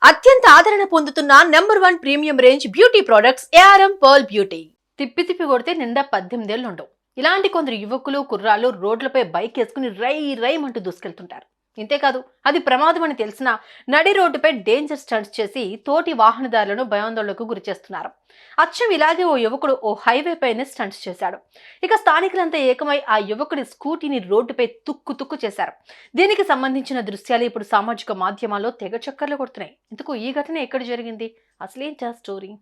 అత్యంత ఆదరణ పొందుతున్న number 1 premium range beauty products ARM pearl beauty. తిప్పి కొడితే నిండా 18 ఏళ్ళు ఉండవు. ఇలాంటి కొందరు యువకులు కుర్రాళ్ళు రోడ్లపై బైక్ వేసుకుని రైమంటూ దూసుకెళ్తుంటారు. ఇంతేకాదు అది ప్రమాదం అని తెలిసినా నడి రోడ్డుపై డేంజర్ స్టంట్స్ చేసి తోటి వాహనదారులను భయాందోళనకు గురి చేస్తున్నారు. అచ్చం ఇలాగే ఓ యువకుడు ఓ హైవే పైనే స్టంట్స్ చేశాడు. ఇక స్థానికులంతా ఏకమై ఆ యువకుడి స్కూటీని రోడ్డుపై తుక్కు చేశారు. దీనికి సంబంధించిన దృశ్యాలు ఇప్పుడు సామాజిక మాధ్యమాల్లో తెగ చక్కర్లు కొడుతున్నాయి. ఇంతకు ఈ ఘటన ఎక్కడ జరిగింది, అసలేంటా స్టోరీ?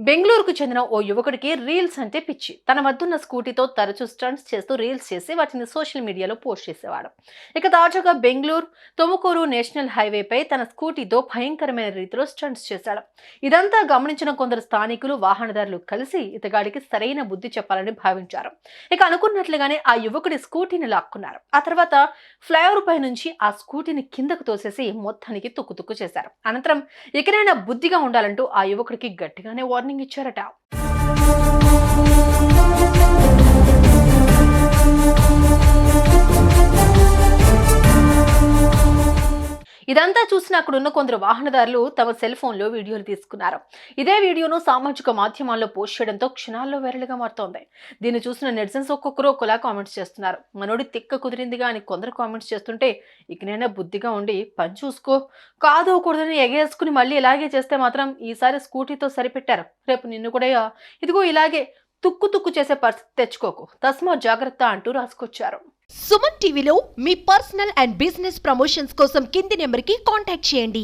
బెంగళూరుకు చెందిన ఓ యువకుడికి రీల్స్ అంటే పిచ్చి. తన వద్దున్న స్కూటీతో తరచూ స్టంట్స్ చేస్తూ రీల్స్ చేసి వాటిని సోషల్ మీడియాలో పోస్ట్ చేసేవాడు. ఇక తాజాగా బెంగళూరు తుముకూరు నేషనల్ హైవేపై తన స్కూటీతో భయంకరమైన రీతిలో స్టంట్స్ చేశాడు. ఇదంతా గమనించిన కొందరు స్థానికులు వాహనదారులు కలిసి ఇతగాడికి సరైన బుద్ధి చెప్పాలని భావించారు. ఇక అనుకున్నట్లుగానే ఆ యువకుడి స్కూటీని లాక్కున్నారు. ఆ తర్వాత ఫ్లైఓవర్ పై నుంచి ఆ స్కూటీని కిందకు తోసేసి మొత్తానికి తుక్కు చేశారు. అనంతరం ఇకనైనా బుద్ధిగా ఉండాలంటూ ఆ యువకుడికి గట్టిగానే వార్నింగ్ ఇచ్చారట. ఇదంతా చూసిన అక్కడున్న కొందరు వాహనదారులు తమ సెల్ ఫోన్లో వీడియోలు తీసుకున్నారు. ఇదే వీడియోను సామాజిక మాధ్యమాల్లో పోస్ట్ చేయడంతో క్షణాల్లో వైరల్గా మారుతోంది. దీన్ని చూసిన నెటిజన్స్ ఒక్కొక్కరు ఒకలా కామెంట్స్ చేస్తున్నారు. మనోడి తిక్క కుదిరిందిగా అని కొందరు కామెంట్స్ చేస్తుంటే, ఇకనైనా బుద్ధిగా ఉండి పని చూసుకో, కాదోకూడదని ఎగేసుకుని మళ్ళీ ఇలాగే చేస్తే మాత్రం ఈసారి స్కూటీతో సరిపెట్టారు, రేపు నిన్ను కూడా ఇదిగో ఇలాగే తుక్కు చేసే పరిస్థితి తెచ్చుకోకు, తస్మా జాగ్రత్త అంటూ రాసుకొచ్చారు. సుమన్ టీవీలో మీ పర్సనల్ అండ్ బిజినెస్ ప్రమోషన్స్ కోసం కింది నెంబర్కి కాంటాక్ట్ చేయండి.